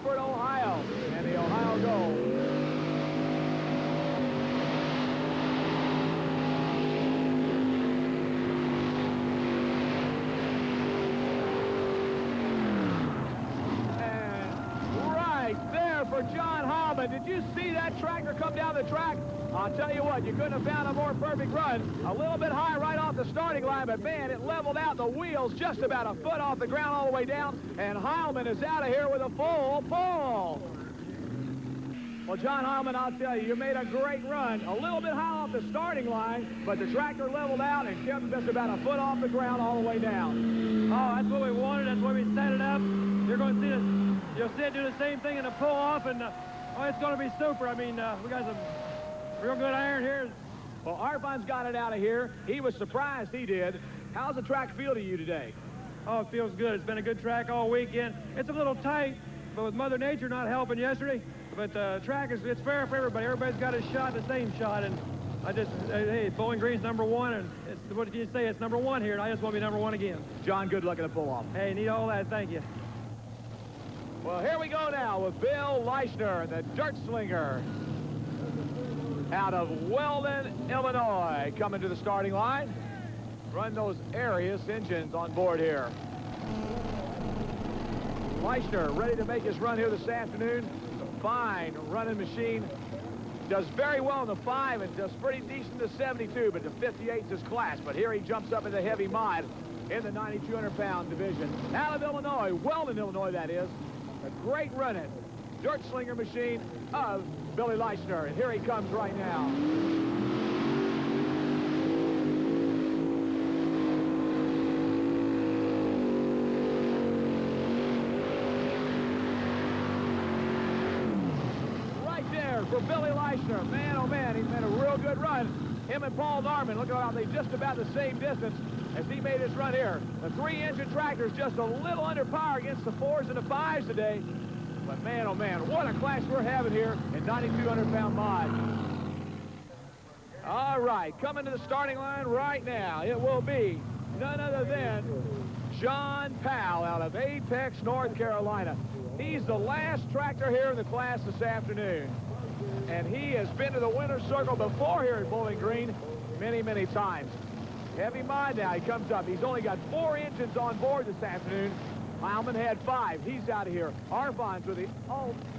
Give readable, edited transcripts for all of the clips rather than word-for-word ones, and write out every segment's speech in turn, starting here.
Rockford, Ohio, and the Ohio gold. For John Heilman. Did you see that tractor come down the track? I'll tell you what, you couldn't have found a more perfect run. A little bit high right off the starting line, but man, it leveled out the wheels just about a foot off the ground all the way down, and Heilman is out of here with a full pole. Well, John Heilman, I'll tell you, you made a great run. A little bit high off the starting line, but the tractor leveled out and kept just about a foot off the ground all the way down. Oh, that's what we wanted. That's why we set it up. You're going to see this. You'll see it do the same thing in the pull-off, and oh, it's going to be super. I mean, we got some real good iron here. Well, Arfon's got it out of here. He was surprised he did. How's the track feel to you today? Oh, it feels good. It's been a good track all weekend. It's a little tight, but with Mother Nature not helping yesterday, but the track it's fair for everybody. Everybody's got a shot, the same shot, and I just, hey, Bowling Green's #1, and it's, what did you say? It's #1 here, and I just want to be #1 again. John, good luck in the pull-off. Hey, need all that. Thank you. Well, here we go now with Bill LEISCHNER, the dirt slinger, out of Weldon, Illinois, coming to the starting line. Run those Arius engines on board here. LEISCHNER ready to make his run here this afternoon. A fine running machine. Does very well in the 5 and does pretty decent in the 72, but the 58's his class. But here he jumps up in the heavy mod in the 9,200-pound division. Out of Illinois, Weldon, Illinois, that is. A great running dirt slinger machine of Billy LEISCHNER. And here he comes right now. Right there for Billy LEISCHNER. Man, oh man, he's made a real good run. Him and Paul Darman, look at how they just about the same distance as he made his run here. The 3-engine tractor is just a little under power against the 4s and the 5s today. But man, oh man, what a clash we're having here in 9,200-pound mod. All right, coming to the starting line right now, it will be none other than John Powell out of Apex, North Carolina. He's the last tractor here in the class this afternoon. And he has been to the winner's circle before here at Bowling Green many, many times. Heavy mod now, he comes up. He's only got 4 engines on board this afternoon. Heilman had 5. He's out of here. Arfons with the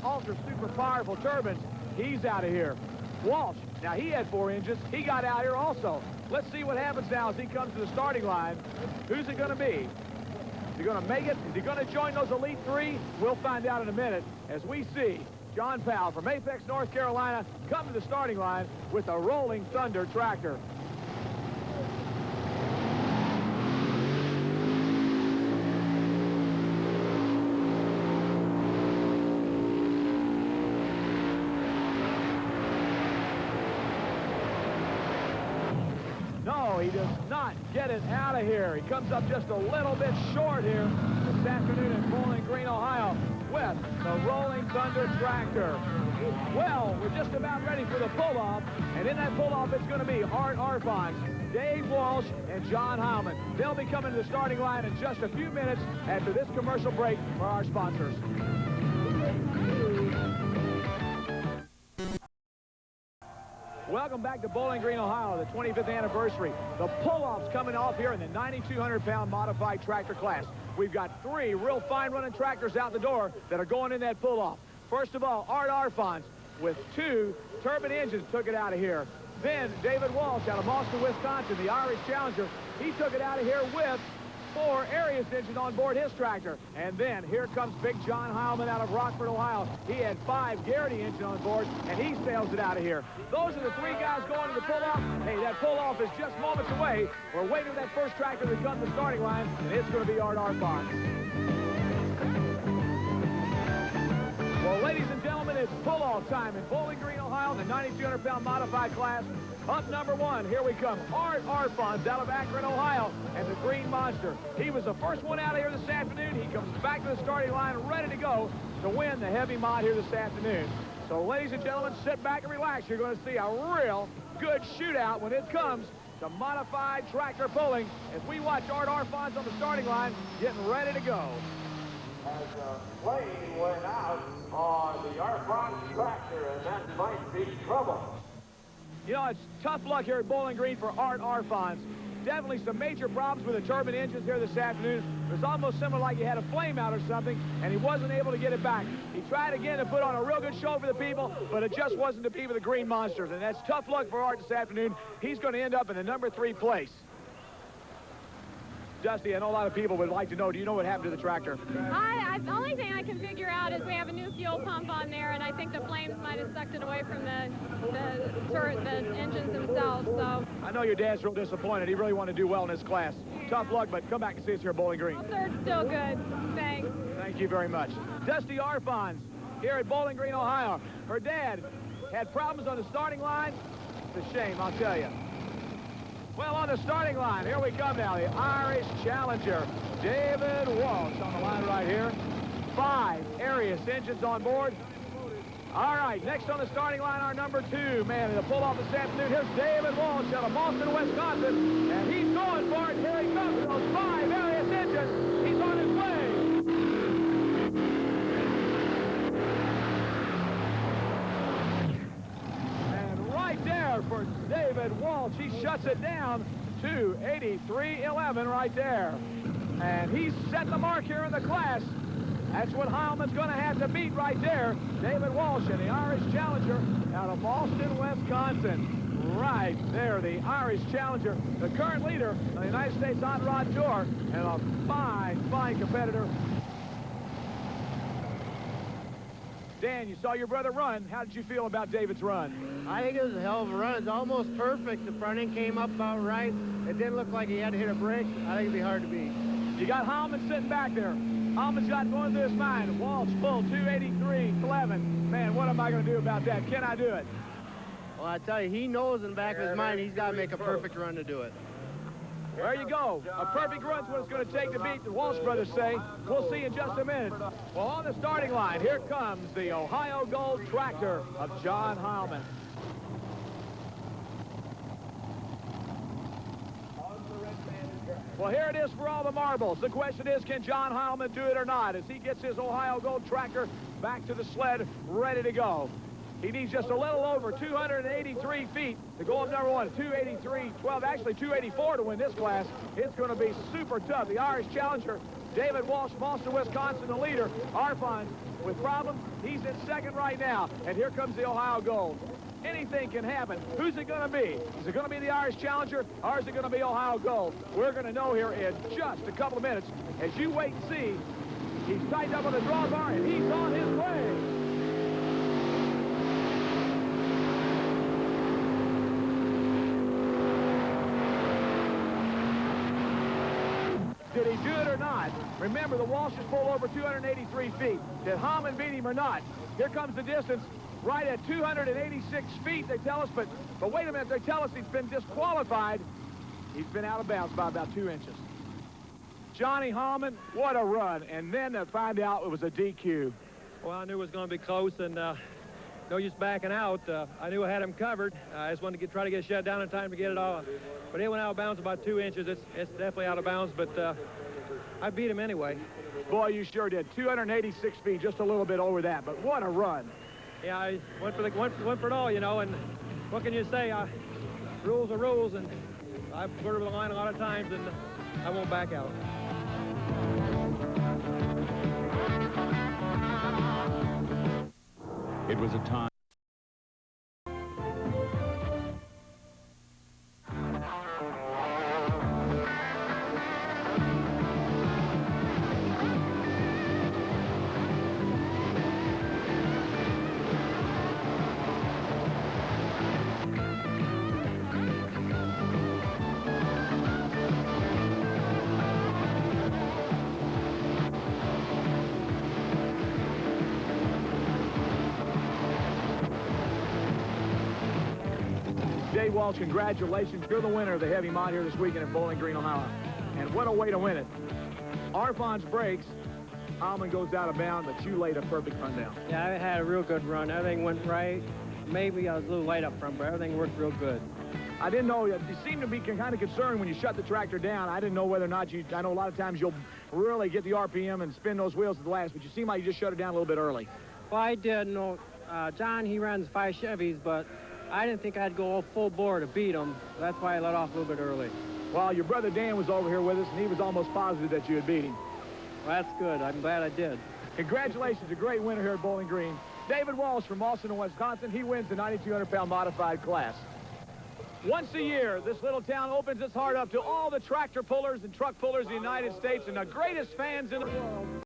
ultra super powerful turbines. He's out of here. Walsh, now he had 4 engines. He got out here also. Let's see what happens now as he comes to the starting line. Who's it going to be? Is he going to make it? Is he going to join those Elite 3? We'll find out in a minute as we see John Powell from Apex, North Carolina, come to the starting line with a Rolling Thunder tractor. No, he does not get it out of here. He comes up just a little bit short here this afternoon in Bowling Green, Ohio, with the Rolling Thunder tractor. Well, we're just about ready for the pull-off, and in that pull-off it's going to be Art Arfons, Dave Walsh, and John Heilman. They'll be coming to the starting line in just a few minutes after this commercial break for our sponsors. Welcome back to Bowling Green, Ohio, the 25th anniversary. The pull-off's coming off here in the 9,200-pound modified tractor class. We've got 3 real fine-running tractors out the door that are going in that pull-off. First of all, Art Arfons with 2 turbine engines took it out of here. Then David Walsh out of Boston, Wisconsin, the Irish Challenger, he took it out of here with 4 Arius engine on board his tractor. And then here comes Big John Heilman out of Rockford, Ohio. He had 5 Garrity engine on board, and he sails it out of here. Those are the 3 guys going to the pull-off. Hey, that pull-off is just moments away. We're waiting for that first tractor to come to the starting line, and it's going to be Art Arfons. Well, ladies and gentlemen, it's pull-off time in Bowling Green, Ohio, in the 9,200-pound modified class. Up number 1, here we come. Art Arfons out of Akron, Ohio, and the Green Monster. He was the first one out of here this afternoon. He comes back to the starting line ready to go to win the heavy mod here this afternoon. So, ladies and gentlemen, sit back and relax. You're going to see a real good shootout when it comes to modified tractor pulling as we watch Art Arfons on the starting line getting ready to go. As the plane went out, You know, it's tough luck here at Bowling Green for Art Arfons. Definitely some major problems with the turbine engines here this afternoon. It was almost similar like he had a flame out or something, and he wasn't able to get it back. He tried again to put on a real good show for the people, but it just wasn't to be with the Green Monsters, and that's tough luck for Art this afternoon. He's going to end up in the number 3 place. Dusty, I know a lot of people would like to know, do you know what happened to the tractor? The only thing I can figure out is we have a new fuel pump on there, and I think the flames might have sucked it away from the engines themselves. So I know your dad's real disappointed. He really wanted to do well in his class. Tough luck, but come back and see us here at Bowling Green. well, third's still good. Thanks. Thank you very much. Dusty Arfons here at Bowling Green, Ohio. Her dad had problems on the starting line. It's a shame, I'll tell you. Well, on the starting line, here we come now, the Irish Challenger, David Walsh on the line right here. 5 Arius engines on board. All right, next on the starting line, our number 2 man in the pull-off this afternoon. Here's David Walsh out of Boston, Wisconsin, and he's going for it. Here he comes with those 5 Arius engines. He's on his way. There for David Walsh. He shuts it down to 83.11 right there. And he's set the mark here in the class. That's what Heilman's going to have to beat right there. David Walsh in the Irish Challenger out of Boston, Wisconsin. Right there, the Irish Challenger, the current leader of the United States Hot Rod Tour, and a fine, fine competitor. Dan, you saw your brother run. How did you feel about David's run? I think it was a hell of a run. It's almost perfect. The front end came up about right. It didn't look like he had to hit a brake. I think it'd be hard to beat. You got Heilman sitting back there. Heilman's got going through his mind. Walsh full, 283.11. Man, what am I going to do about that? Can I do it? Well, I tell you, he knows in the back of his mind he's got to make a perfect run to do it. There you go. A perfect run's what it's going to take to beat the Walsh brothers say. We'll see in just a minute. Well, on the starting line, here comes the Ohio Gold tractor of John Heilman. Well, here it is for all the marbles. The question is, can John Heilman do it or not as he gets his Ohio Gold tractor back to the sled, ready to go. He needs just a little over 283 feet to go up number 1. 283.12, actually 284 to win this class. It's going to be super tough. The Irish Challenger, David Walsh, Boston, Wisconsin, the leader. Arfon with problems. He's in second right now. And here comes the Ohio Gold. Anything can happen. Who's it going to be? Is it going to be the Irish Challenger, or is it going to be Ohio Gold? We're going to know here in just a couple of minutes. As you wait and see, he's tightened up on the drawbar, and he's on his way. Did he do it or not? Remember, the Walshes pulled over 283 feet. Did Heilman beat him or not? Here comes the distance, right at 286 feet, they tell us. But wait a minute, they tell us he's been disqualified. He's been out of bounds by about 2 inches. Johnny Heilman, what a run. And then to find out it was a DQ. Well, I knew it was going to be close, and no use backing out. I knew I had him covered. I just wanted to try to get shut down in time to get it all. But it went out of bounds about 2 inches. It's definitely out of bounds, but I beat him anyway. Boy, you sure did. 286 feet, just a little bit over that. But what a run. Yeah, I went for it all, you know. And what can you say? Rules are rules, and I've put over the line a lot of times, and I won't back out. It was a time. Dave Walsh, congratulations. You're the winner of the heavy mod here this weekend at Bowling Green, Ohio. And what a way to win it. Arfon's breaks. Heilman goes out of bounds, but you laid a perfect run down. Yeah, I had a real good run. Everything went right. Maybe I was a little light up front, but everything worked real good. I didn't know, you seemed to be kind of concerned when you shut the tractor down. I didn't know whether or not I know a lot of times you'll really get the RPM and spin those wheels at the last, but you seem like you just shut it down a little bit early. Well, I did know, John, he runs 5 Chevys, but I didn't think I'd go full bore to beat him. That's why I let off a little bit early. Well, your brother Dan was over here with us, and he was almost positive that you had beat him. Well, that's good. I'm glad I did. Congratulations, a great winner here at Bowling Green. David Walsh from Austin, Wisconsin. He wins the 9,200-pound modified class. Once a year, this little town opens its heart up to all the tractor pullers and truck pullers in the United States and the greatest fans in the world.